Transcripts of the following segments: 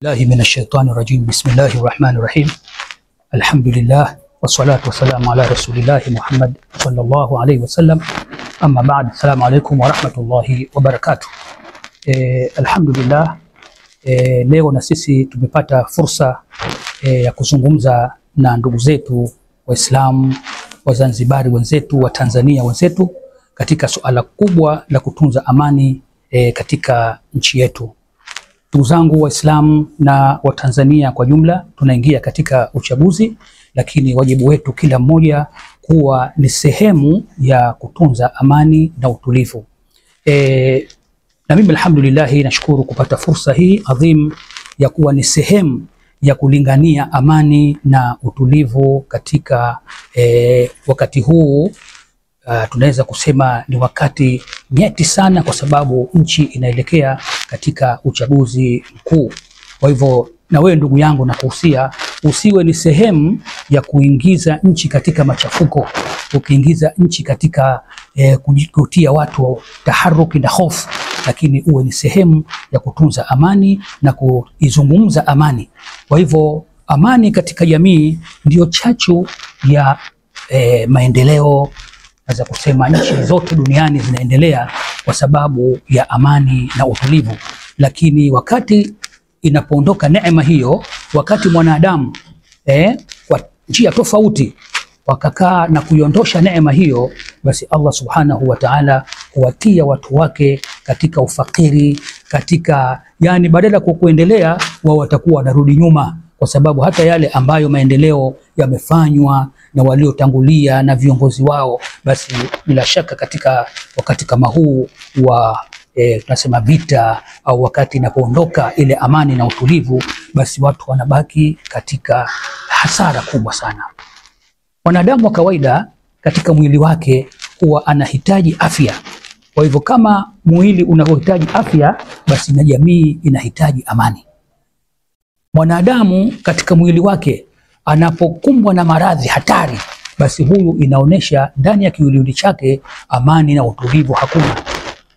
الله من الشيطان الرجيم. بسم الله الرحمن الرحيم. الحمد لله والصلاة والسلام على رسول الله محمد صلى الله عليه وسلم. أما بعد، السلام عليكم ورحمة الله وبركاته. Alhamdulillah, leo na sisi tumepata fursa ya kuzungumza na ndugu zetu Waislamu, Wazanzibari wenzetu, wa Tanzania wenzetu katika suala kubwa la kutunza amani katika nchi yetu. Ndugu zangu Waislamu na Watanzania kwa jumla, tunaingia katika uchaguzi, lakini wajibu wetu kila mmoja kuwa ni sehemu ya kutunza amani na utulivu. Na mimi alhamdulillah nashukuru kupata fursa hii adhim ya kuwa ni sehemu ya kulingania amani na utulivu katika wakati huu. Tunaweza kusema ni wakati nyeti sana, kwa sababu nchi inaelekea katika uchaguzi mkuu. Kwa hivyo na wewe ndugu yangu, nakuhusia usiwe ni sehemu ya kuingiza nchi katika machafuko, ukiingiza nchi katika kutia watu taharuki na hofu, lakini uwe ni sehemu ya kutunza amani na kuizungumza amani. Kwa hivyo amani katika jamii ndio chachu ya maendeleo. Naweza kusema nchi zote duniani zinaendelea kwa sababu ya amani na utulivu, lakini wakati inapoondoka neema hiyo, wakati mwanadamu kwa njia tofauti wakakaa na kuiondosha neema hiyo, basi Allah subhanahu wa ta'ala huwatia watu wake katika ufakiri, katika yani badala kwa kuendelea wao watakuwa wanarudi nyuma, kwa sababu hata yale ambayo maendeleo yamefanywa na waliotangulia na viongozi wao, basi bila shaka katika wakati kama huu wa tunasema vita, au wakati inapoondoka ile amani na utulivu, basi watu wanabaki katika hasara kubwa sana. Mwanadamu wa kawaida katika mwili wake huwa anahitaji afya. Kwa hivyo kama mwili unavyohitaji afya, basi na jamii inahitaji amani. Mwanadamu katika mwili wake anapokumbwa na maradhi hatari, basi huyu inaonesha ndani ya kiwiliwili chake amani na utulivu hakuna.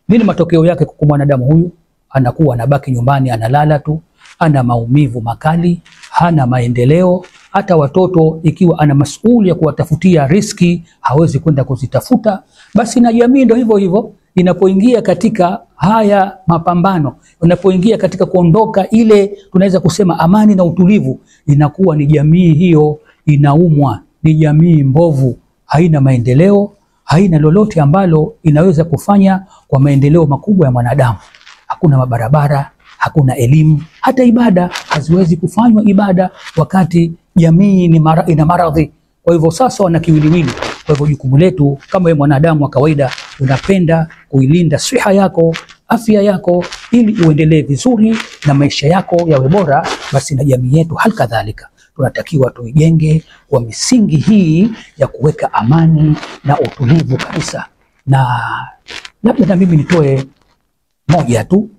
Nini matokeo yake kwa mwanadamu huyu? Anakuwa anabaki nyumbani, analala tu, ana maumivu makali, hana maendeleo. Hata watoto ikiwa ana masuala ya kuwatafutia riski, hawezi kwenda kuzitafuta. Basi na jamii ndio hivyo hivyo, inapoingia katika haya mapambano, inapoingia katika kuondoka ile tunaweza kusema amani na utulivu, inakuwa ni jamii hiyo inaumwa, ni jamii mbovu, haina maendeleo, haina lolote ambalo inaweza kufanya kwa maendeleo makubwa ya mwanadamu. Hakuna mabarabara, hakuna elimu, hata ibada haziwezi kufanywa ibada wakati jamii ina maradhi. Kwa hivyo sasa wana kiwiliwili. Kwa hivyo jukumu letu kama wewe mwanadamu wa kawaida unapenda kuilinda siha yako, afya yako, ili uendelee vizuri na maisha yako yawe bora, basi na jamii yetu hali kadhalika tunatakiwa tuijenge kwa misingi hii ya kuweka amani na utulivu kabisa. Na labda na mimi nitoe moja tu.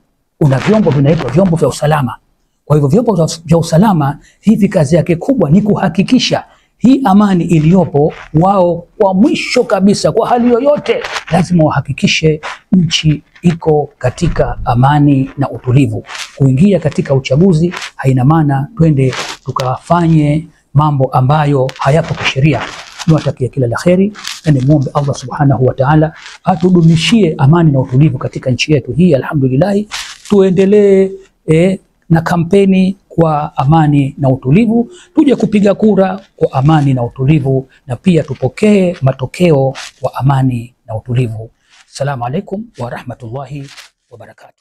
Una vyombo vinaitwa vyombo vya usalama. Kwa hivyo vyombo vya usalama hivi kazi yake kubwa ni kuhakikisha hii amani iliyopo, wao kwa mwisho kabisa kwa hali yoyote lazima wahakikishe nchi iko katika amani na utulivu. Kuingia katika uchaguzi haina maana twende tukafanye mambo ambayo hayapo kisheria. Tunatakia kila la kheri, na muombe Allah subhanahu wa ta'ala atudumishie amani na utulivu katika nchi yetu hii. Alhamdulillah, tuendelee na kampeni kwa amani na utulivu, tuje kupiga kura kwa amani na utulivu, na pia tupokee matokeo kwa amani na utulivu. Assalamu alaikum wa rahmatullahi wa barakatuh.